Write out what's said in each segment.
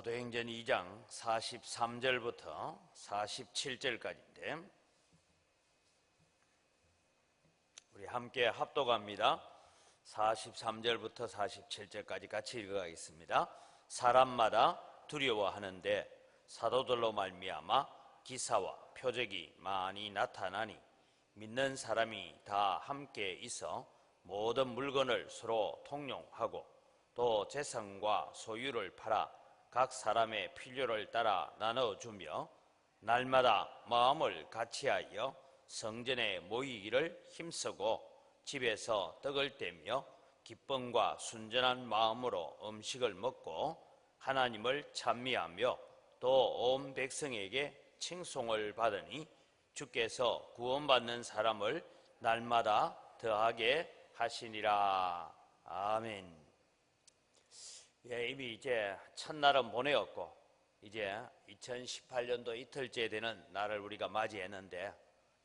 사도행전 2장 43절부터 47절까지인데 우리 함께 합독합니다. 43절부터 47절까지 같이 읽어가겠습니다. 사람마다 두려워하는데 사도들로 말미암아 기사와 표적이 많이 나타나니 믿는 사람이 다 함께 있어 모든 물건을 서로 통용하고 또 재산과 소유를 팔아 각 사람의 필요를 따라 나눠주며 날마다 마음을 같이하여 성전에 모이기를 힘쓰고 집에서 떡을 떼며 기쁨과 순전한 마음으로 음식을 먹고 하나님을 찬미하며 또 온 백성에게 칭송을 받으니 주께서 구원받는 사람을 날마다 더하게 하시니라. 아멘. 예, 이미 이제 첫날은 보내었고 이제 2018년도 이틀째 되는 날을 우리가 맞이했는데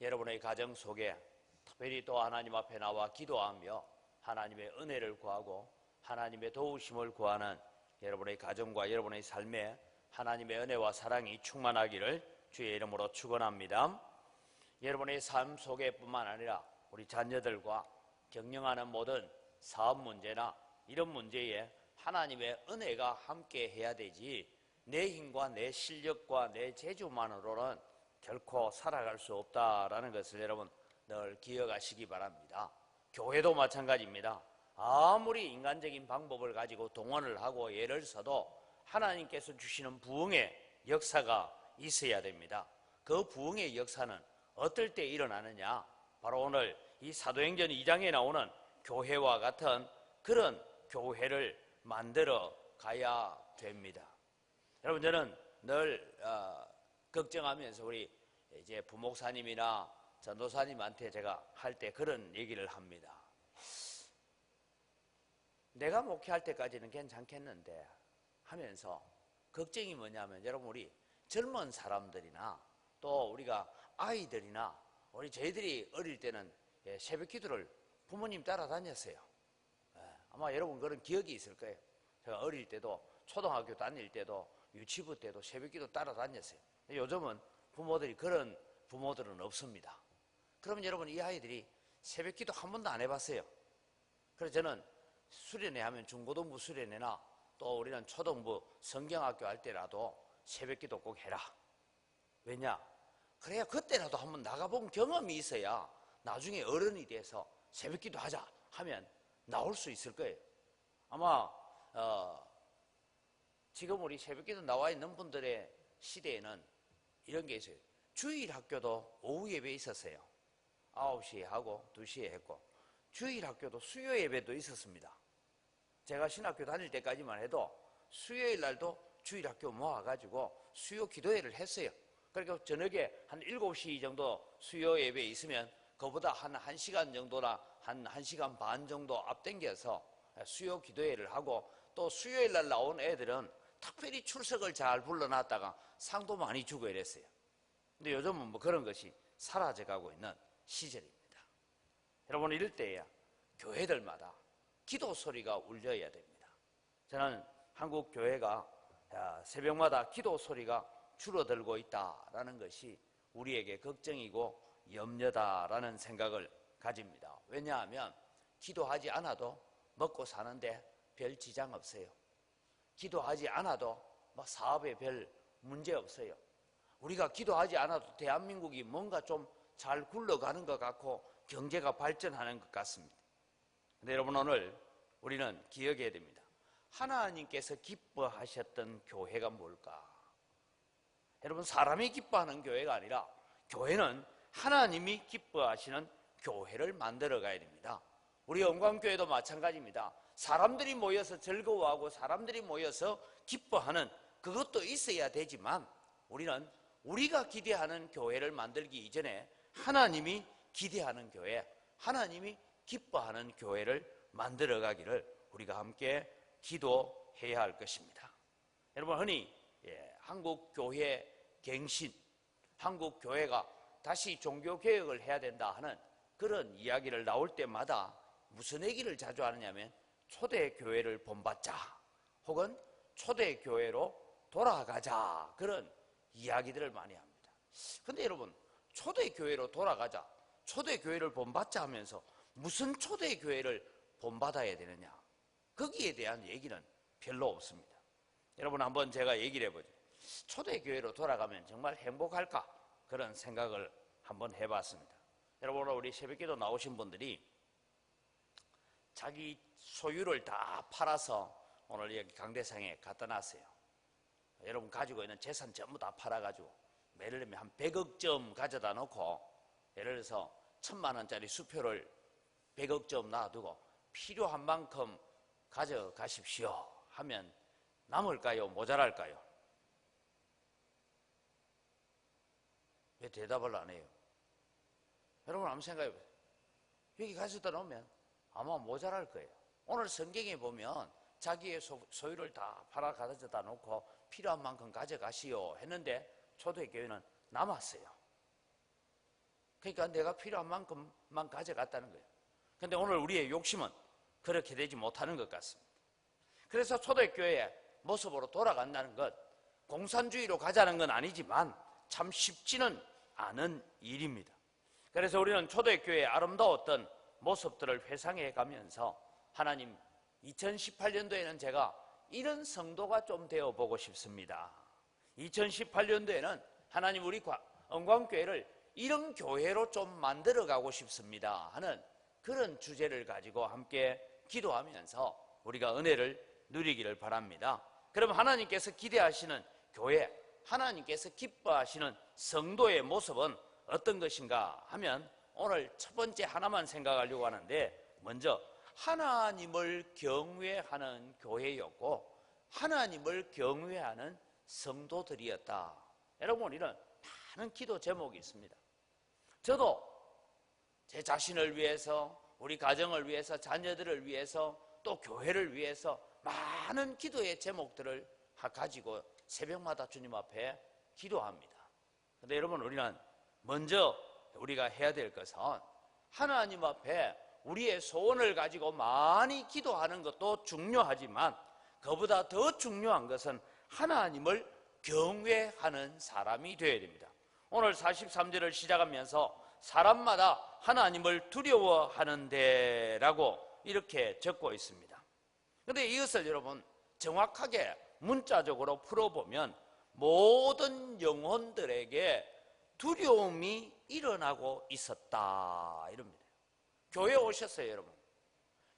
여러분의 가정 속에 특별히 또 하나님 앞에 나와 기도하며 하나님의 은혜를 구하고 하나님의 도우심을 구하는 여러분의 가정과 여러분의 삶에 하나님의 은혜와 사랑이 충만하기를 주의 이름으로 축원합니다. 여러분의 삶 속에 뿐만 아니라 우리 자녀들과 경영하는 모든 사업 문제나 이런 문제에 하나님의 은혜가 함께 해야 되지 내 힘과 내 실력과 내 재주만으로는 결코 살아갈 수 없다라는 것을 여러분 늘 기억하시기 바랍니다. 교회도 마찬가지입니다. 아무리 인간적인 방법을 가지고 동원을 하고 예를 써도 하나님께서 주시는 부흥의 역사가 있어야 됩니다. 그 부흥의 역사는 어떨 때 일어나느냐? 바로 오늘 이 사도행전 2장에 나오는 교회와 같은 그런 교회를 만들어 가야 됩니다. 여러분, 저는 늘 걱정하면서 우리 이제 부목사님이나 전도사님한테 제가 할 때 그런 얘기를 합니다. 내가 목회할 때까지는 괜찮겠는데 하면서 걱정이 뭐냐면 여러분, 우리 젊은 사람들이나 또 우리가 아이들이나 우리 저희들이 어릴 때는 새벽 기도를 부모님 따라다녔어요. 아마 여러분 그런 기억이 있을 거예요. 제가 어릴 때도 초등학교 다닐 때도 유치부 때도 새벽기도 따라다녔어요. 요즘은 부모들이 그런 부모들은 없습니다. 그러면 여러분 이 아이들이 새벽기도 한 번도 안 해봤어요. 그래서 저는 수련회 하면 중고등부 수련회나 또 우리는 초등부 성경학교 할 때라도 새벽기도 꼭 해라. 왜냐? 그래야 그때라도 한번 나가본 경험이 있어야 나중에 어른이 돼서 새벽기도 하자 하면 나올 수 있을 거예요. 아마 지금 우리 새벽기도 나와 있는 분들의 시대에는 이런 게 있어요. 주일 학교도 오후 예배 있었어요. 9시에 하고 2시에 했고 주일 학교도 수요 예배도 있었습니다. 제가 신학교 다닐 때까지만 해도 수요일 날도 주일 학교 모아가지고 수요 기도회를 했어요. 그러니까 저녁에 한 7시 정도 수요 예배 있으면 그보다 한 1시간 정도나 한 1시간 반 정도 앞당겨서 수요 기도회를 하고 또 수요일 날 나온 애들은 특별히 출석을 잘 불러놨다가 상도 많이 주고 이랬어요. 근데 요즘은 뭐 그런 것이 사라져가고 있는 시절입니다. 여러분, 이럴 때야 교회들마다 기도 소리가 울려야 됩니다. 저는 한국 교회가 새벽마다 기도 소리가 줄어들고 있다라는 것이 우리에게 걱정이고 염려다라는 생각을 가집니다. 왜냐하면 기도하지 않아도 먹고 사는데 별 지장 없어요. 기도하지 않아도 뭐 사업에 별 문제 없어요. 우리가 기도하지 않아도 대한민국이 뭔가 좀 잘 굴러가는 것 같고 경제가 발전하는 것 같습니다. 근데 여러분, 오늘 우리는 기억해야 됩니다. 하나님께서 기뻐하셨던 교회가 뭘까? 여러분, 사람이 기뻐하는 교회가 아니라 교회는 하나님이 기뻐하시는 교회를 만들어 가야 됩니다. 우리 영광교회도 마찬가지입니다. 사람들이 모여서 즐거워하고 사람들이 모여서 기뻐하는 그것도 있어야 되지만 우리는 우리가 기대하는 교회를 만들기 이전에 하나님이 기대하는 교회, 하나님이 기뻐하는 교회를 만들어 가기를 우리가 함께 기도해야 할 것입니다. 여러분, 흔히 한국 교회 갱신, 한국 교회가 다시 종교개혁을 해야 된다 하는 그런 이야기를 나올 때마다 무슨 얘기를 자주 하느냐면 초대교회를 본받자 혹은 초대교회로 돌아가자, 그런 이야기들을 많이 합니다. 근데 여러분, 초대교회로 돌아가자, 초대교회를 본받자 하면서 무슨 초대교회를 본받아야 되느냐, 거기에 대한 얘기는 별로 없습니다. 여러분, 한번 제가 얘기를 해보죠. 초대교회로 돌아가면 정말 행복할까? 그런 생각을 한번 해봤습니다. 여러분, 오늘 우리 새벽기도 나오신 분들이 자기 소유를 다 팔아서 오늘 여기 강대상에 갖다 놨어요. 여러분 가지고 있는 재산 전부 다 팔아가지고 예를 들면 한 100억 점 가져다 놓고, 예를 들어서 1000만 원짜리 수표를 100억 점 놔두고 필요한 만큼 가져가십시오 하면 남을까요? 모자랄까요? 왜 대답을 안 해요? 여러분 한번 생각해 보세요. 여기 가져다 놓으면 아마 모자랄 거예요. 오늘 성경에 보면 자기의 소유를 다 팔아 가져다 놓고 필요한 만큼 가져가시오 했는데 초대교회는 남았어요. 그러니까 내가 필요한 만큼만 가져갔다는 거예요. 그런데 오늘 우리의 욕심은 그렇게 되지 못하는 것 같습니다. 그래서 초대교회의 모습으로 돌아간다는 것, 공산주의로 가자는 건 아니지만 참 쉽지는 않은 일입니다. 그래서 우리는 초대교회의 아름다웠던 모습들을 회상해 가면서 하나님, 2018년도에는 제가 이런 성도가 좀 되어보고 싶습니다. 2018년도에는 하나님, 우리 언광교회를 이런 교회로 좀 만들어가고 싶습니다 하는 그런 주제를 가지고 함께 기도하면서 우리가 은혜를 누리기를 바랍니다. 그럼 하나님께서 기대하시는 교회, 하나님께서 기뻐하시는 성도의 모습은 어떤 것인가 하면 오늘 첫 번째 하나만 생각하려고 하는데, 먼저 하나님을 경외하는 교회였고 하나님을 경외하는 성도들이었다. 여러분, 우리는 많은 기도 제목이 있습니다. 저도 제 자신을 위해서, 우리 가정을 위해서, 자녀들을 위해서, 또 교회를 위해서 많은 기도의 제목들을 가지고 새벽마다 주님 앞에 기도합니다. 그런데 여러분, 우리는 먼저 우리가 해야 될 것은 하나님 앞에 우리의 소원을 가지고 많이 기도하는 것도 중요하지만 그보다 더 중요한 것은 하나님을 경외하는 사람이 되어야 됩니다. 오늘 43절을 시작하면서 사람마다 하나님을 두려워하는데 라고 이렇게 적고 있습니다. 그런데 이것을 여러분 정확하게 문자적으로 풀어보면 모든 영혼들에게 두려움이 일어나고 있었다 이럽니다. 교회 오셨어요, 여러분.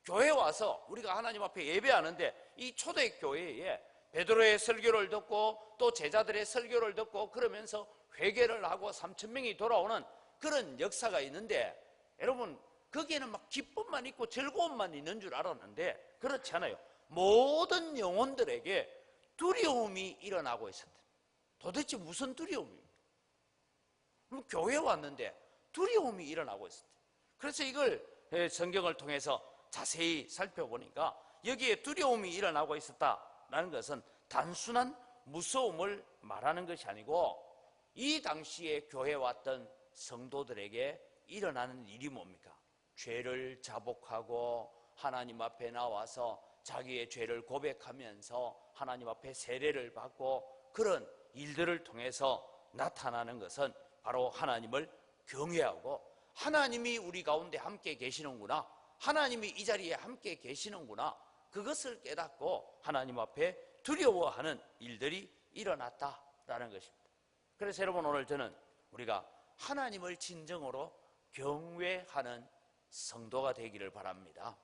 교회 와서 우리가 하나님 앞에 예배하는데 이 초대교회에 베드로의 설교를 듣고 또 제자들의 설교를 듣고 그러면서 회개를 하고 3,000명이 돌아오는 그런 역사가 있는데, 여러분 거기에는 막 기쁨만 있고 즐거움만 있는 줄 알았는데 그렇지 않아요. 모든 영혼들에게 두려움이 일어나고 있었다. 도대체 무슨 두려움입니까? 교회에 왔는데 두려움이 일어나고 있었다. 그래서 이걸 성경을 통해서 자세히 살펴보니까 여기에 두려움이 일어나고 있었다라는 것은 단순한 무서움을 말하는 것이 아니고 이 당시에 교회에 왔던 성도들에게 일어나는 일이 뭡니까? 죄를 자복하고 하나님 앞에 나와서 자기의 죄를 고백하면서 하나님 앞에 세례를 받고 그런 일들을 통해서 나타나는 것은 바로 하나님을 경외하고 하나님이 우리 가운데 함께 계시는구나, 하나님이 이 자리에 함께 계시는구나, 그것을 깨닫고 하나님 앞에 두려워하는 일들이 일어났다라는 것입니다. 그래서 여러분, 오늘 저는 우리가 하나님을 진정으로 경외하는 성도가 되기를 바랍니다.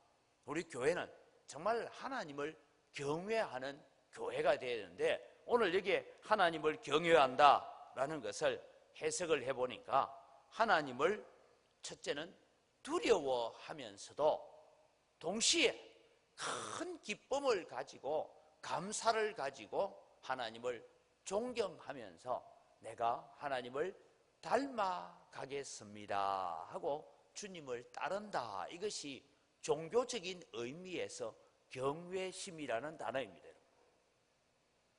우리 교회는 정말 하나님을 경외하는 교회가 되어야 되는데, 오늘 여기에 하나님을 경외한다라는 것을 해석을 해보니까 하나님을 첫째는 두려워하면서도 동시에 큰 기쁨을 가지고 감사를 가지고 하나님을 존경하면서 내가 하나님을 닮아가겠습니다 하고 주님을 따른다, 이것이 종교적인 의미에서 경외심이라는 단어입니다.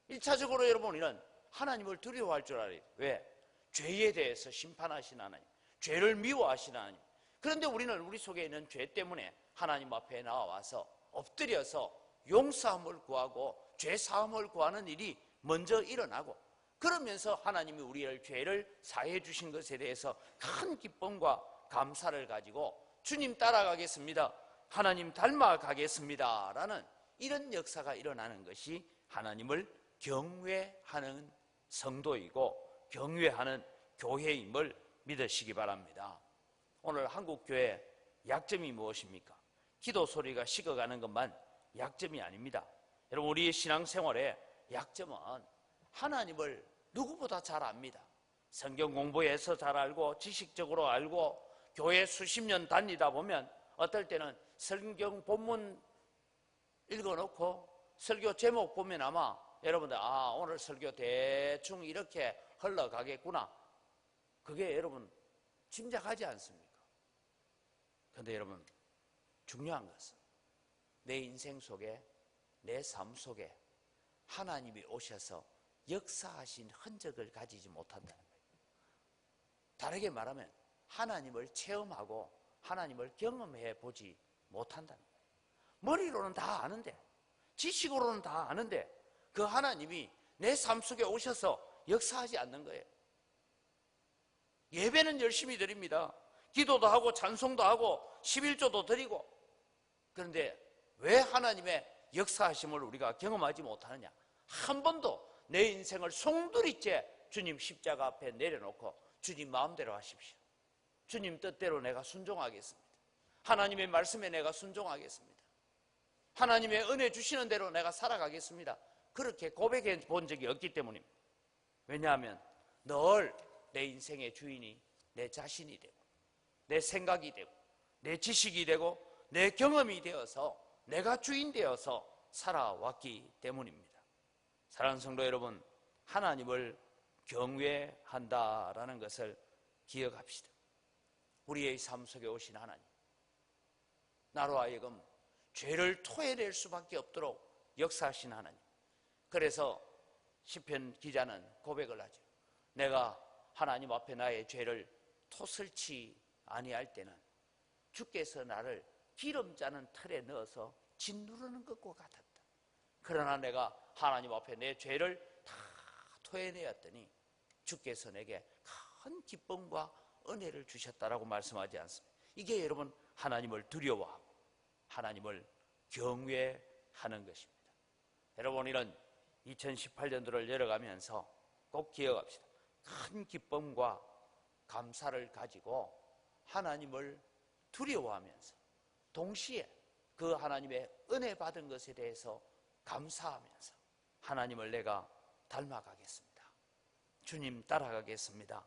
1차적으로 여러분, 우리는 하나님을 두려워할 줄 알아요. 왜? 죄에 대해서 심판하신 하나님, 죄를 미워하시는 하나님. 그런데 우리는 우리 속에 있는 죄 때문에 하나님 앞에 나와서 엎드려서 용서함을 구하고 죄 사함을 구하는 일이 먼저 일어나고, 그러면서 하나님이 우리의 죄를 사해 주신 것에 대해서 큰 기쁨과 감사를 가지고 주님 따라가겠습니다, 하나님 닮아가겠습니다 라는 이런 역사가 일어나는 것이 하나님을 경외하는 성도이고 경외하는 교회임을 믿으시기 바랍니다. 오늘 한국교회 약점이 무엇입니까? 기도 소리가 식어가는 것만 약점이 아닙니다. 여러분, 우리의 신앙생활의 약점은 하나님을 누구보다 잘 압니다. 성경 공부해서 잘 알고 지식적으로 알고 교회 수십 년 다니다 보면 어떨 때는 성경 본문 읽어놓고 설교 제목 보면 아마 여러분들 오늘 설교 대충 이렇게 흘러가겠구나, 그게 여러분 짐작하지 않습니까? 그런데 여러분, 중요한 것은 내 인생 속에, 내 삶 속에 하나님이 오셔서 역사하신 흔적을 가지지 못한다는 거예요. 다르게 말하면 하나님을 체험하고 하나님을 경험해 보지 못한다는 거예요. 머리로는 다 아는데, 지식으로는 다 아는데 그 하나님이 내 삶 속에 오셔서 역사하지 않는 거예요. 예배는 열심히 드립니다. 기도도 하고 찬송도 하고 11조도 드리고, 그런데 왜 하나님의 역사하심을 우리가 경험하지 못하느냐? 한 번도 내 인생을 송두리째 주님 십자가 앞에 내려놓고 주님 마음대로 하십시오, 주님 뜻대로 내가 순종하겠습니다, 하나님의 말씀에 내가 순종하겠습니다, 하나님의 은혜 주시는 대로 내가 살아가겠습니다, 그렇게 고백해 본 적이 없기 때문입니다. 왜냐하면 늘 내 인생의 주인이 내 자신이 되고 내 생각이 되고 내 지식이 되고 내 경험이 되어서 내가 주인 되어서 살아왔기 때문입니다. 사랑하는 성도 여러분, 하나님을 경외한다라는 것을 기억합시다. 우리의 삶 속에 오신 하나님, 나로 하여금 죄를 토해낼 수밖에 없도록 역사하신 하나님. 그래서 시편 기자는 고백을 하죠. 내가 하나님 앞에 나의 죄를 토슬치 아니할 때는 주께서 나를 기름 짜는 틀에 넣어서 짓누르는 것과 같았다. 그러나 내가 하나님 앞에 내 죄를 다 토해내었더니 주께서 내게 큰 기쁨과 은혜를 주셨다라고 말씀하지 않습니다. 이게 여러분 하나님을 두려워하고 하나님을 경외하는 것입니다. 여러분, 이런 2018년도를 열어가면서 꼭 기억합시다. 큰 기쁨과 감사를 가지고 하나님을 두려워하면서 동시에 그 하나님의 은혜 받은 것에 대해서 감사하면서 하나님을 내가 닮아가겠습니다, 주님 따라가겠습니다,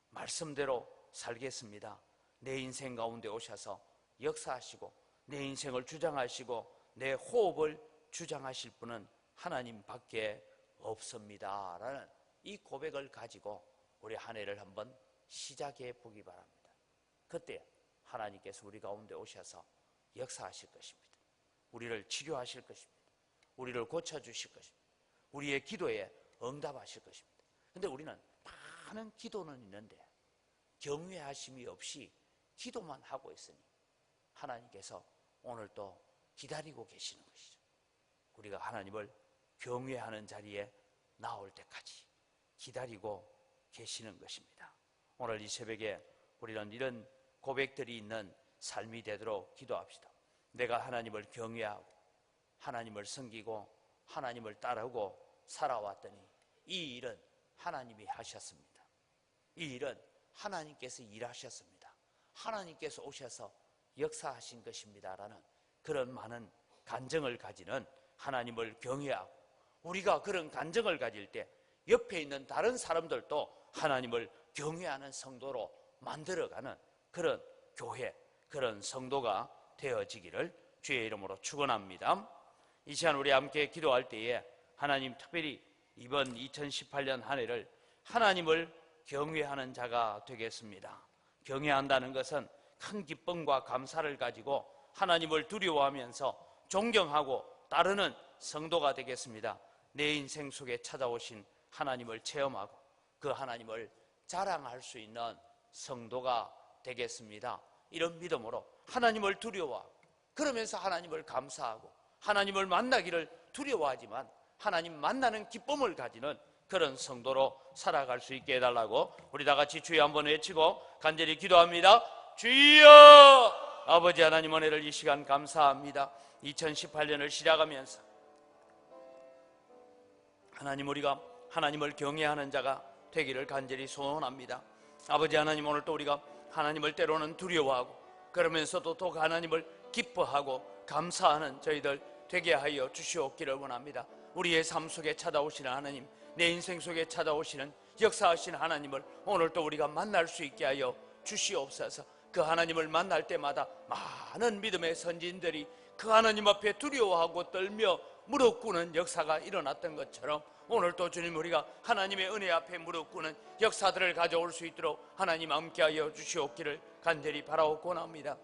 말씀대로 살겠습니다, 내 인생 가운데 오셔서 역사하시고 내 인생을 주장하시고 내 호흡을 주장하실 분은 하나님밖에 없습니다 라는 이 고백을 가지고 우리 한 해를 한번 시작해 보기 바랍니다. 그때 하나님께서 우리 가운데 오셔서 역사하실 것입니다. 우리를 치료하실 것입니다. 우리를 고쳐주실 것입니다. 우리의 기도에 응답하실 것입니다. 그런데 우리는 많은 기도는 있는데 경외하심이 없이 기도만 하고 있으니 하나님께서 오늘 또 기다리고 계시는 것이죠. 우리가 하나님을 경외하는 자리에 나올 때까지 기다리고 계시는 것입니다. 오늘 이 새벽에 우리는 이런 고백들이 있는 삶이 되도록 기도합시다. 내가 하나님을 경외하고 하나님을 섬기고 하나님을 따르고 살아왔더니 이 일은 하나님이 하셨습니다. 이 일은 하나님께서 일하셨습니다. 하나님께서 오셔서 역사하신 것입니다 라는 그런 많은 간증을 가지는 하나님을 경외하고, 우리가 그런 간증을 가질 때 옆에 있는 다른 사람들도 하나님을 경외하는 성도로 만들어가는 그런 교회, 그런 성도가 되어지기를 주의 이름으로 축원합니다. 이 시간 우리 함께 기도할 때에 하나님, 특별히 이번 2018년 한 해를 하나님을 경외하는 자가 되겠습니다. 경외한다는 것은 큰 기쁨과 감사를 가지고 하나님을 두려워하면서 존경하고 따르는 성도가 되겠습니다. 내 인생 속에 찾아오신 하나님을 체험하고 그 하나님을 자랑할 수 있는 성도가 되겠습니다. 이런 믿음으로 하나님을 두려워하고, 그러면서 하나님을 감사하고 하나님을 만나기를 두려워하지만 하나님 만나는 기쁨을 가지는 그런 성도로 살아갈 수 있게 해달라고 우리 다 같이 주여 한번 외치고 간절히 기도합니다. 주여! 아버지 하나님, 은혜를 이 시간 감사합니다. 2018년을 시작하면서 하나님, 우리가 하나님을 경외하는 자가 되기를 간절히 소원합니다. 아버지 하나님, 오늘 또 우리가 하나님을 때로는 두려워하고 그러면서도 또 하나님을 기뻐하고 감사하는 저희들 되게 하여 주시옵기를 원합니다. 우리의 삶 속에 찾아오시는 하나님, 내 인생 속에 찾아오시는 역사하신 하나님을 오늘 또 우리가 만날 수 있게 하여 주시옵소서. 그 하나님을 만날 때마다 많은 믿음의 선진들이 그 하나님 앞에 두려워하고 떨며 무릎 꿇는 역사가 일어났던 것처럼 오늘 또 주님, 우리가 하나님의 은혜 앞에 무릎 꿇는 역사들을 가져올 수 있도록 하나님 함께하여 주시옵기를 간절히 바라옵고 합니다.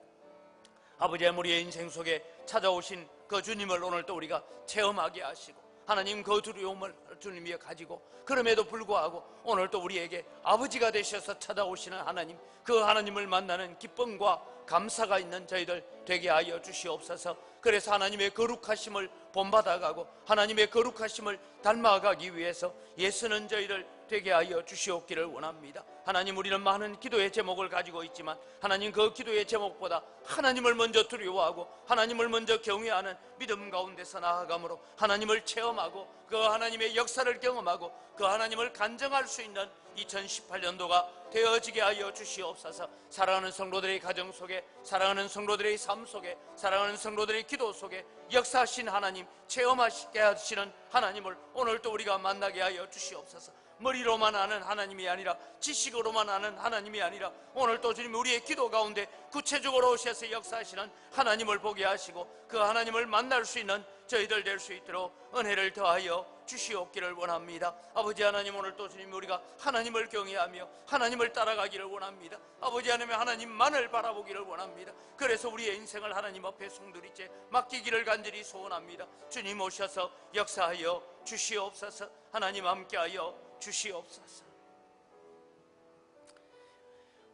아버지, 우리의 인생 속에 찾아오신 그 주님을 오늘 또 우리가 체험하게 하시고 하나님 그 두려움을 주님이 가지고 그럼에도 불구하고 오늘 또 우리에게 아버지가 되셔서 찾아오시는 하나님, 그 하나님을 만나는 기쁨과 감사가 있는 저희들 되게 하여 주시옵소서. 그래서 하나님의 거룩하심을 본받아가고 하나님의 거룩하심을 닮아가기 위해서 예수는 저희들 되게 하여 주시옵기를 원합니다. 하나님, 우리는 많은 기도의 제목을 가지고 있지만 하나님, 그 기도의 제목보다 하나님을 먼저 두려워하고 하나님을 먼저 경외하는 믿음 가운데서 나아감으로 하나님을 체험하고 그 하나님의 역사를 경험하고 그 하나님을 간증할 수 있는 2018년도가 되어지게 하여 주시옵소서. 사랑하는 성도들의 가정 속에, 사랑하는 성도들의 삶 속에, 사랑하는 성도들의 기도 속에 역사하신 하나님, 체험하시게 하시는 하나님을 오늘 또 우리가 만나게 하여 주시옵소서. 머리로만 아는 하나님이 아니라 지식으로만 아는 하나님이 아니라 오늘 또 주님, 우리의 기도 가운데 구체적으로 오셔서 역사하시는 하나님을 보게 하시고 그 하나님을 만날 수 있는 저희들 될 수 있도록 은혜를 더하여 주시옵기를 원합니다. 아버지 하나님, 오늘 또 주님, 우리가 하나님을 경외하며 하나님을 따라가기를 원합니다. 아버지 하나님, 하나님만을 바라보기를 원합니다. 그래서 우리의 인생을 하나님 앞에 송두리째 맡기기를 간절히 소원합니다. 주님 오셔서 역사하여 주시옵소서. 하나님 함께하여 주시옵소서.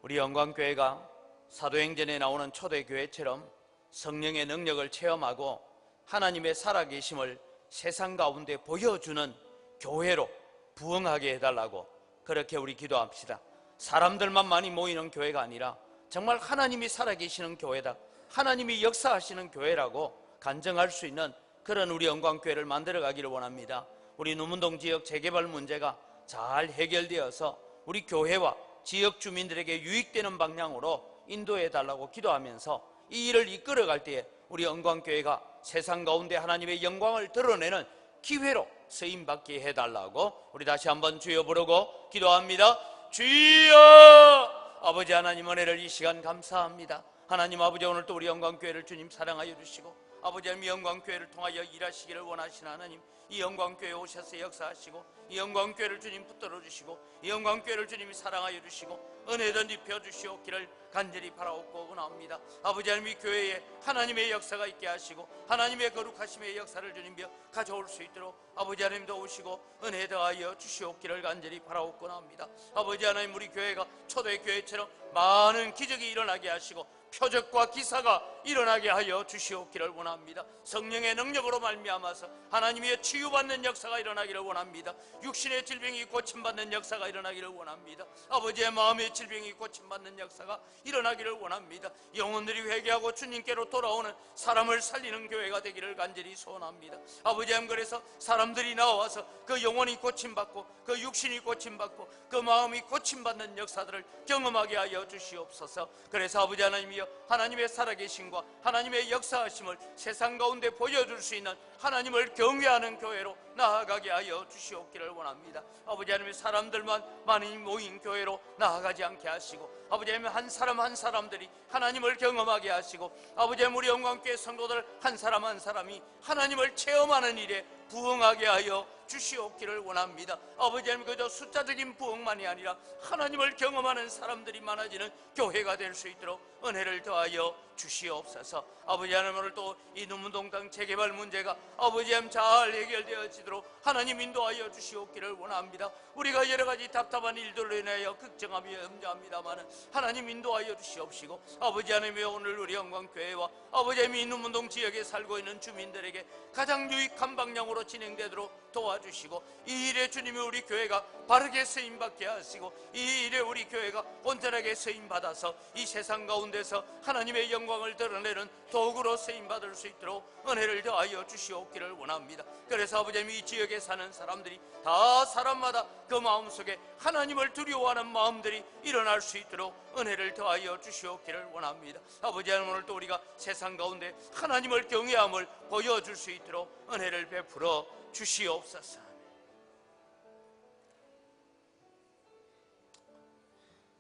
우리 영광교회가 사도행전에 나오는 초대교회처럼 성령의 능력을 체험하고 하나님의 살아계심을 세상 가운데 보여주는 교회로 부흥하게 해달라고 그렇게 우리 기도합시다. 사람들만 많이 모이는 교회가 아니라 정말 하나님이 살아계시는 교회다, 하나님이 역사하시는 교회라고 간증할 수 있는 그런 우리 영광교회를 만들어가기를 원합니다. 우리 누문동 지역 재개발 문제가 잘 해결되어서 우리 교회와 지역 주민들에게 유익되는 방향으로 인도해달라고 기도하면서 이 일을 이끌어갈 때에 우리 영광교회가 세상 가운데 하나님의 영광을 드러내는 기회로 쓰임받게 해달라고 우리 다시 한번 주여 부르고 기도합니다. 주여! 아버지 하나님, 은혜를 이 시간 감사합니다. 하나님 아버지, 오늘 또 우리 영광교회를 주님 사랑하여 주시고 아버지 하나님, 영광교회를 통하여 일하시기를 원하시는 하나님, 이 영광교회에 오셔서 역사하시고 이 영광교회를 주님 붙들어 주시고 이 영광교회를 주님이 사랑하여 주시고 은혜도 입혀 주시옵기를 간절히 바라옵고 원합니다. 아버지 하나님, 이 교회에 하나님의 역사가 있게 하시고 하나님의 거룩하심의 역사를 주님며 가져올 수 있도록 아버지 하나님도 오시고 은혜 더하여 주시옵기를 간절히 바라옵고 합니다. 아버지 하나님, 우리 교회가 초대교회처럼 많은 기적이 일어나게 하시고 표적과 기사가 일어나게 하여 주시옵기를 원합니다. 성령의 능력으로 말미암아서 하나님의 치유받는 역사가 일어나기를 원합니다. 육신의 질병이 고침받는 역사가 일어나기를 원합니다. 아버지의 마음의 질병이 고침받는 역사가 일어나기를 원합니다. 영혼들이 회개하고 주님께로 돌아오는 사람을 살리는 교회가 되기를 간절히 소원합니다. 아버지 하나님, 그래서 사람들이 나와서 그 영혼이 고침받고 그 육신이 고침받고 그 마음이 고침받는 역사들을 경험하게 하여 주시옵소서. 그래서 아버지 하나님이여, 하나님의 살아계심과 하나님의 역사하심을 세상 가운데 보여줄 수 있는 하나님을 경외하는 교회로 나아가게 하여 주시옵기를 원합니다. 아버지 하나님, 사람들만 많이 모인 교회로 나아가지 않게 하시고 아버지 하나님, 한 사람 한 사람들이 하나님을 경험하게 하시고 아버지 하나님, 우리 영광교회 성도들 한 사람 한 사람이 하나님을 체험하는 일에 부흥하게 하여 주시옵기를 원합니다. 아버지 하나님, 그저 숫자적인 부흥만이 아니라 하나님을 경험하는 사람들이 많아지는 교회가 될 수 있도록 은혜를 더하여 주시옵소서. 아버지 하나님, 오늘 또 이 눈문동땅 재개발 문제가 아버지 하나님 잘 해결되어지도록 하나님 인도하여 주시옵기를 원합니다. 우리가 여러 가지 답답한 일들로 인하여 걱정하며 염려합니다만 하나님 인도하여 주시옵시고, 아버지 하나님의 오늘 우리 영광교회와 아버지 하나님 이 눈문동 지역에 살고 있는 주민들에게 가장 유익한 방향으로 진행되도록 도와주시고, 이 일에 주님이 우리 교회가 바르게 쓰임받게 하시고, 이 일에 우리 교회가 온전하게 쓰임받아서 이 세상 가운데서 하나님의 영광을 드러내는 도구로 쓰임받을 수 있도록 은혜를 더하여 주시옵기를 원합니다. 그래서 아버지 하나님 이 지역에 사는 사람들이 다 사람마다 그 마음속에 하나님을 두려워하는 마음들이 일어날 수 있도록 은혜를 더하여 주시옵기를 원합니다. 아버지 하나님, 오늘 또 우리가 세상 가운데 하나님을 경외함을 보여줄 수 있도록 은혜를 베풀어 주시옵소서.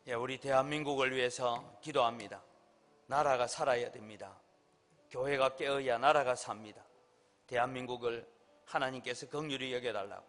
예, 우리 대한민국을 위해서 기도합니다. 나라가 살아야 됩니다. 교회가 깨어야 나라가 삽니다. 대한민국을 하나님께서 긍휼히 여겨달라고,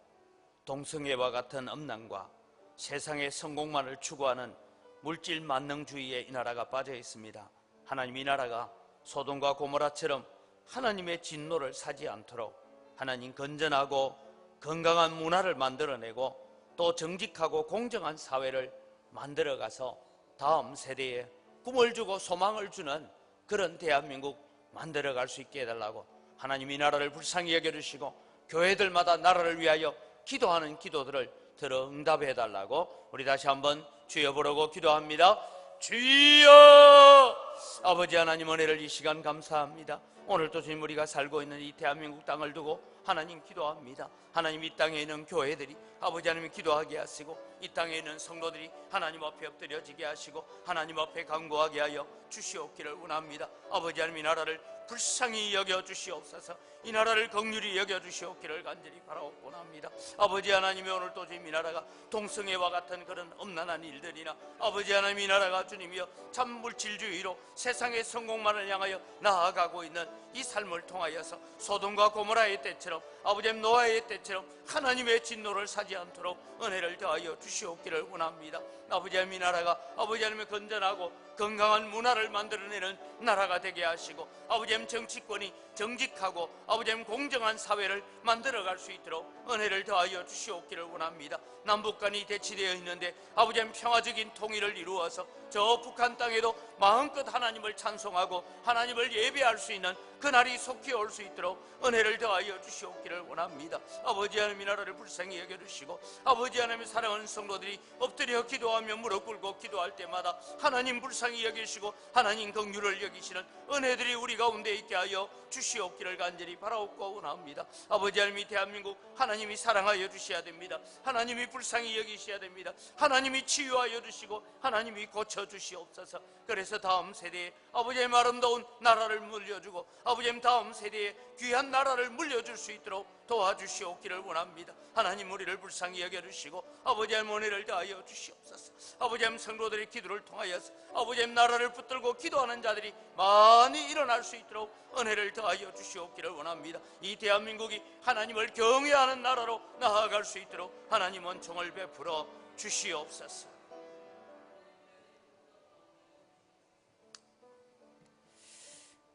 동성애와 같은 음란과 세상의 성공만을 추구하는 물질 만능주의에 이 나라가 빠져 있습니다. 하나님, 이 나라가 소돔과 고모라처럼 하나님의 진노를 사지 않도록 하나님 건전하고 건강한 문화를 만들어내고 또 정직하고 공정한 사회를 만들어가서 다음 세대에 꿈을 주고 소망을 주는 그런 대한민국 만들어갈 수 있게 해달라고, 하나님 이 나라를 불쌍히 여겨주시고 교회들마다 나라를 위하여 기도하는 기도들을 들어 응답해달라고 우리 다시 한번 주여 부르고 기도합니다. 주여! 아버지 하나님, 은혜를 이 시간 감사합니다. 오늘도 주님, 우리가 살고 있는 이 대한민국 땅을 두고 하나님 기도합니다. 하나님, 이 땅에 있는 교회들이 아버지 하나님 기도하게 하시고, 이 땅에 있는 성도들이 하나님 앞에 엎드려지게 하시고 하나님 앞에 간구하게 하여 주시옵기를 원합니다. 아버지 하나님, 이 나라를 불쌍히 여겨주시옵소서. 이 나라를 긍휼히 여겨주시옵기를 간절히 바라옵고 합니다. 아버지 하나님이 오늘 또 주님, 이 나라가 동성애와 같은 그런 엄난한 일들이나 아버지 하나님, 이 나라가 주님이여 참 물질주의로 세상의 성공만을 향하여 나아가고 있는 이 삶을 통하여서 소돔과 고모라의 때처럼 아버지 하나님 노아의 때처럼 하나님의 진노를 사지 않도록 은혜를 더하여 주시옵기를 원합니다. 아버지 하나님, 이 나라가 아버지 하나님의 건전하고 건강한 문화를 만들어내는 나라가 되게 하시고, 아버지 하나님 정치권이 정직하고 아버지 하나님 공정한 사회를 만들어갈 수 있도록 은혜를 더하여 주시옵기를 원합니다. 남북 간이 대치되어 있는데 아버지 하나님 평화적인 통일을 이루어서 저 북한 땅에도 마음껏 하나님을 찬송하고 하나님을 예배할 수 있는 그날이 속히 올 수 있도록 은혜를 더하여 주시옵기를 원합니다. 아버지 하나님, 이 나라를 불쌍히 여겨주시고 아버지 하나님, 사랑하는 성도들이 엎드려 기도하며 무릎 꿇고 기도할 때마다 하나님 불쌍히 여기시고 하나님 긍휼을 여기시는 은혜들이 우리 가운데 있게 하여 주시옵기를 간절히 바라옵고 원합니다. 아버지 하나님, 이 대한민국 하나님이 사랑하여 주셔야 됩니다. 하나님이 불쌍히 여기셔야 됩니다. 하나님이 치유하여 주시고 하나님이 고쳐주시옵소서. 그래서 다음 세대에 아버지 하나님 아름다운 나라를 물려주고 아버지 하나님 다음 세대에 귀한 나라를 물려줄 수 있도록 도와주시옵기를 원합니다. 하나님, 우리를 불쌍히 여겨주시고 아버지 하나님 은혜를 더하여 주시옵소서. 아버지 하나님, 성도들의 기도를 통하여서 아버지 하나님 나라를 붙들고 기도하는 자들이 많이 일어날 수 있도록 은혜를 더하여 주시옵기를 원합니다. 이 대한민국이 하나님을 경외하는 나라로 나아갈 수 있도록 하나님 은총을 베풀어 주시옵소서.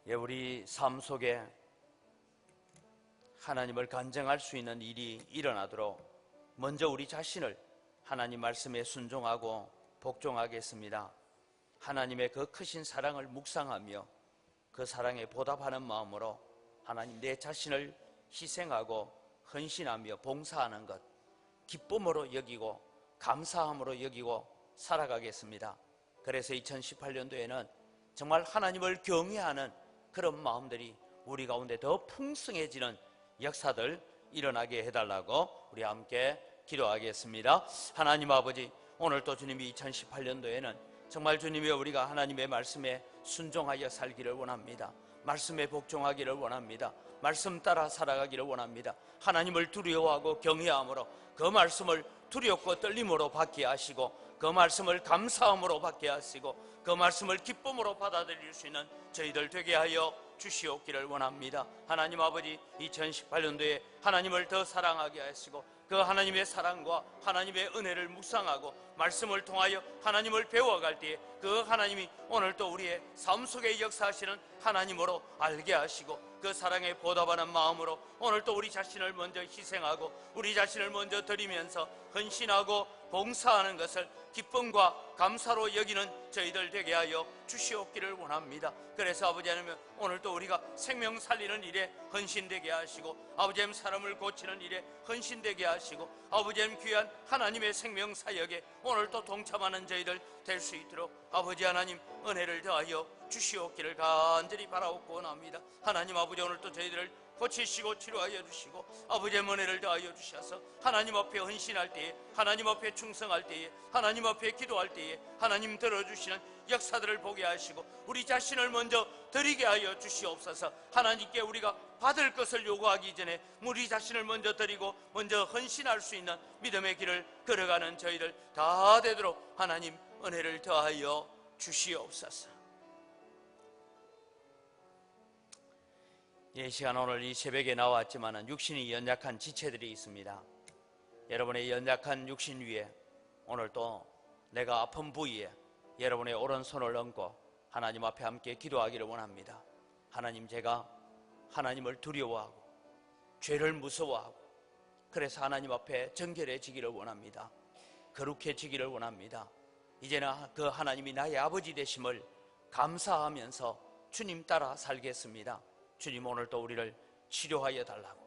예, 우리 삶 속에 하나님을 간증할 수 있는 일이 일어나도록 먼저 우리 자신을 하나님 말씀에 순종하고 복종하겠습니다. 하나님의 그 크신 사랑을 묵상하며 그 사랑에 보답하는 마음으로 하나님 내 자신을 희생하고 헌신하며 봉사하는 것 기쁨으로 여기고 감사함으로 여기고 살아가겠습니다. 그래서 2018년도에는 정말 하나님을 경외하는 그런 마음들이 우리 가운데 더 풍성해지는 역사들 일어나게 해달라고 우리 함께 기도하겠습니다. 하나님 아버지, 오늘 또 주님이 2018년도에는 정말 주님이 우리가 하나님의 말씀에 순종하여 살기를 원합니다. 말씀에 복종하기를 원합니다. 말씀 따라 살아가기를 원합니다. 하나님을 두려워하고 경외함으로 그 말씀을 두렵고 떨림으로 받게 하시고 그 말씀을 감사함으로 받게 하시고 그 말씀을 기쁨으로 받아들일 수 있는 저희들 되게 하여 주시옵기를 원합니다. 하나님 아버지, 2018년도에 하나님을 더 사랑하게 하시고 그 하나님의 사랑과 하나님의 은혜를 묵상하고 말씀을 통하여 하나님을 배워갈 때에 그 하나님이 오늘 또 우리의 삶 속에 역사하시는 하나님으로 알게 하시고 그 사랑에 보답하는 마음으로 오늘 또 우리 자신을 먼저 희생하고 우리 자신을 먼저 드리면서 헌신하고 봉사하는 것을 기쁨과 감사로 여기는 저희들 되게 하여 주시옵기를 원합니다. 그래서 아버지 하나님 오늘 또 우리가 생명 살리는 일에 헌신되게 하시고 아버지 하나님 사람을 고치는 일에 헌신되게 하시고 아버지 하나님 귀한 하나님의 생명 사역에 오늘 또 동참하는 저희들 될 수 있도록 아버지 하나님 은혜를 더하여 주시옵기를 간절히 바라옵고 원합니다. 하나님 아버지 오늘 또 저희들을 고치시고 치료하여 주시고 아버지의 은혜를 더하여 주셔서 하나님 앞에 헌신할 때에 하나님 앞에 충성할 때에 하나님 앞에 기도할 때에 하나님 들어주시는 역사들을 보게 하시고 우리 자신을 먼저 드리게 하여 주시옵소서. 하나님께 우리가 받을 것을 요구하기 전에 우리 자신을 먼저 드리고 먼저 헌신할 수 있는 믿음의 길을 걸어가는 저희들 다 되도록 하나님 은혜를 더하여 주시옵소서. 이 시간 오늘 이 새벽에 나왔지만 육신이 연약한 지체들이 있습니다. 여러분의 연약한 육신 위에 오늘 또 내가 아픈 부위에 여러분의 오른손을 얹고 하나님 앞에 함께 기도하기를 원합니다. 하나님, 제가 하나님을 두려워하고 죄를 무서워하고 그래서 하나님 앞에 정결해지기를 원합니다. 거룩해지기를 원합니다. 이제는 그 하나님이 나의 아버지 되심을 감사하면서 주님 따라 살겠습니다. 주님 오늘 또 우리를 치료하여 달라고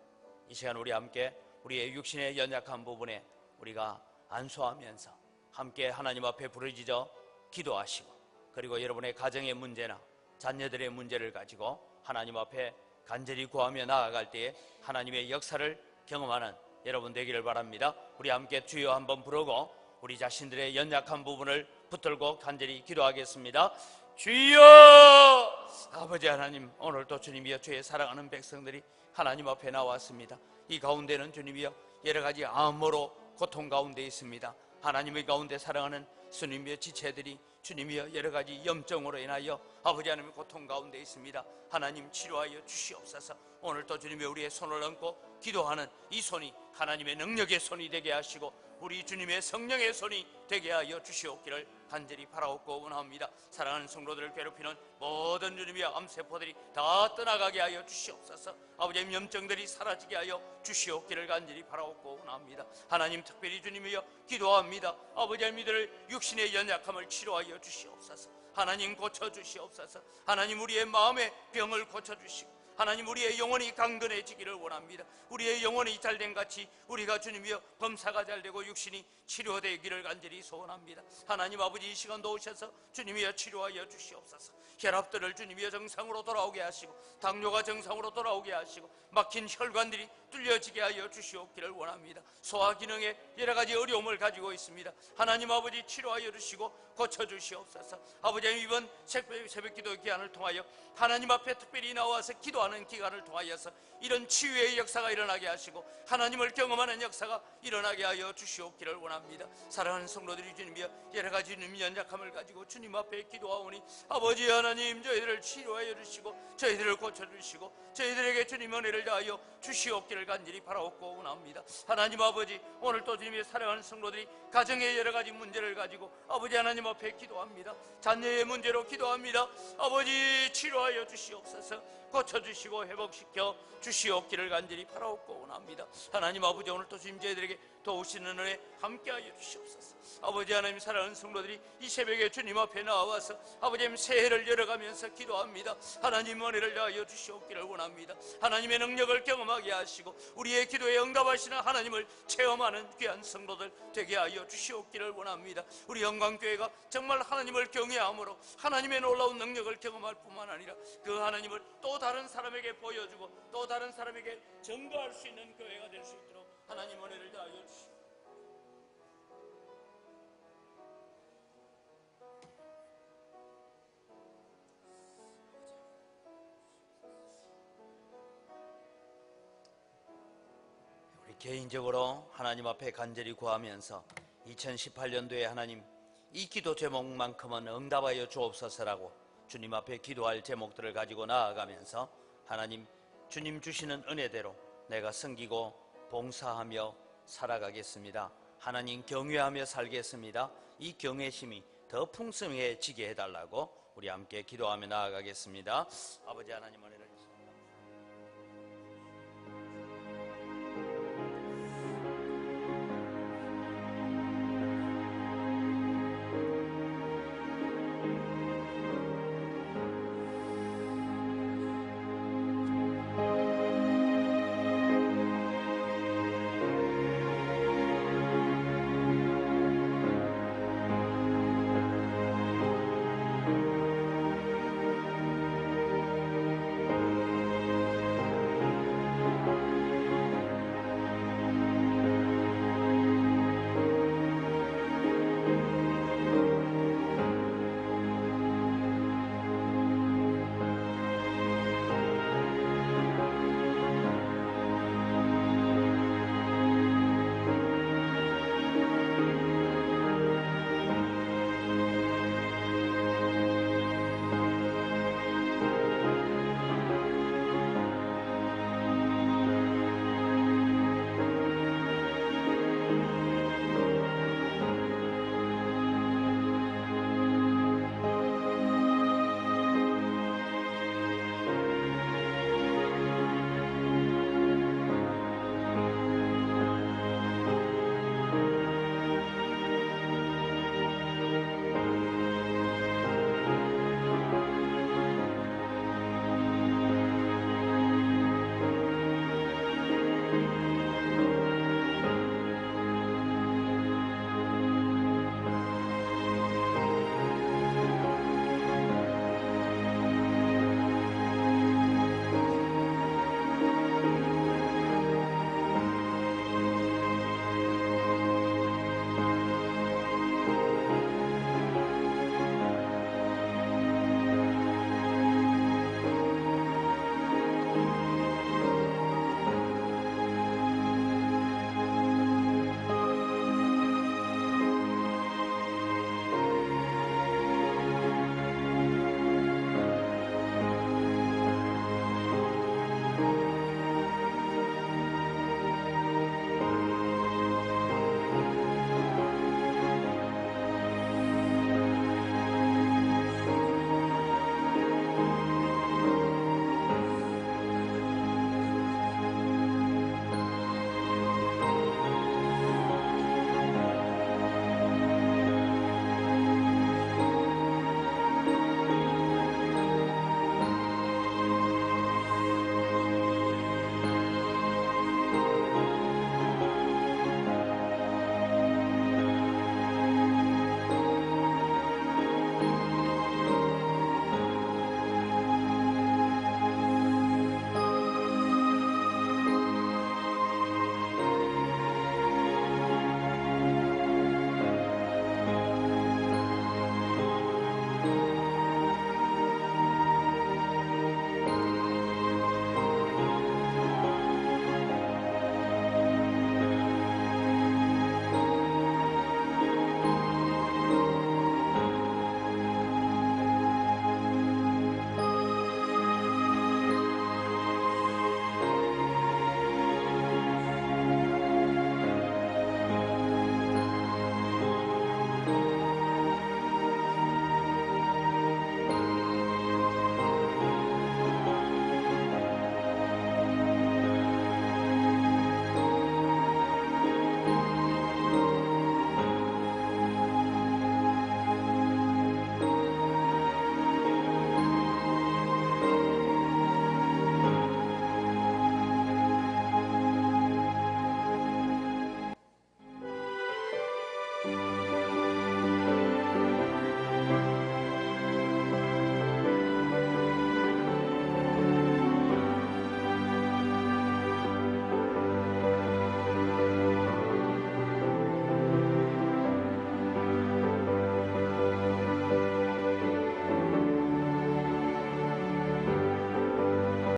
이 시간 우리 함께 우리의 육신의 연약한 부분에 우리가 안수하면서 함께 하나님 앞에 부르짖어 기도하시고 그리고 여러분의 가정의 문제나 자녀들의 문제를 가지고 하나님 앞에 간절히 구하며 나아갈 때에 하나님의 역사를 경험하는 여러분 되기를 바랍니다. 우리 함께 주여 한번 부르고 우리 자신들의 연약한 부분을 붙들고 간절히 기도하겠습니다. 주여! 아버지 하나님, 오늘도 주님이여 주의 사랑하는 백성들이 하나님 앞에 나왔습니다. 이 가운데는 주님이여 여러 가지 암으로 고통 가운데 있습니다. 하나님의 가운데 사랑하는 주님이여 지체들이 주님이여 여러 가지 염증으로 인하여 아버지 하나님의 고통 가운데 있습니다. 하나님 치료하여 주시옵소서. 오늘도 주님이 우리의 손을 얹고 기도하는 이 손이 하나님의 능력의 손이 되게 하시고 우리 주님의 성령의 손이 되게 하여 주시옵기를 간절히 바라옵고 원합니다. 사랑하는 성도들을 괴롭히는 모든 주님의 암세포들이 다 떠나가게 하여 주시옵소서. 아버지의 염증들이 사라지게 하여 주시옵기를 간절히 바라옵고 원합니다. 하나님 특별히 주님이여 기도합니다. 아버지의 믿을 육신의 연약함을 치료하여 주시옵소서. 하나님 고쳐주시옵소서. 하나님 우리의 마음의 병을 고쳐주시고 하나님 우리의 영혼이 강건해지기를 원합니다. 우리의 영혼이 잘된 같이 우리가 주님이여 범사가 잘되고 육신이 치료되기를 간절히 소원합니다. 하나님 아버지 이 시간도 오셔서 주님이여 치료하여 주시옵소서. 혈압들을 주님이여 정상으로 돌아오게 하시고 당뇨가 정상으로 돌아오게 하시고 막힌 혈관들이 뚫려지게 하여 주시옵기를 원합니다. 소화 기능에 여러 가지 어려움을 가지고 있습니다. 하나님 아버지 치료하여 주시고 고쳐주시옵소서. 아버지 이번 새벽 기도 기간을 통하여 하나님 앞에 특별히 나와서 기도하는 기간을 통하여서 이런 치유의 역사가 일어나게 하시고 하나님을 경험하는 역사가 일어나게 하여 주시옵기를 원합니다. 사랑하는 성도들이 주님이여 여러 가지 주님 연약함을 가지고 주님 앞에 기도하오니 아버지 하나님 저희들을 치료하여 주시고 저희들을 고쳐주시고 저희들에게 주님 은혜를 다하여 주시옵기를 간절히 바라옵고 원합니다. 하나님 아버지 오늘 또 주님의 사랑하는 성도들이 가정의 여러 가지 문제를 가지고 아버지 하나님 앞에 기도합니다. 자녀의 문제로 기도합니다. 아버지 치료하여 주시옵소서. 고쳐주시고 회복시켜 주시옵기를 간절히 바라옵고 원합니다. 하나님 아버지 오늘 또 주님 저희들에게 도우시는 은혜 함께하여 주시옵소서. 아버지 하나님 사랑하는 성도들이 이 새벽에 주님 앞에 나와서 아버지 하나님 새해를 열어가면서 기도합니다. 하나님 은혜를 다하여 주시옵기를 원합니다. 하나님의 능력을 경험하게 하시고 우리의 기도에 응답하시는 하나님을 체험하는 귀한 성도들 되게 하여 주시옵기를 원합니다. 우리 영광교회가 정말 하나님을 경외함으로 하나님의 놀라운 능력을 경험할 뿐만 아니라 그 하나님을 또 다른 사람에게 보여주고 또 다른 사람에게 전가할 수 있는 교회가 될 수 있도록 하나님 은혜를 다하여 주시옵소서. 우리 개인적으로 하나님 앞에 간절히 구하면서 2018년도에 하나님 이 기도 제목만큼은 응답하여 주옵소서라고 주님 앞에 기도할 제목들을 가지고 나아가면서 하나님 주님 주시는 은혜대로 내가 섬기고 봉사하며 살아가겠습니다. 하나님 경외하며 살겠습니다. 이 경외심이 더 풍성해지게 해달라고 우리 함께 기도하며 나아가겠습니다. 아버지 하나님 은혜를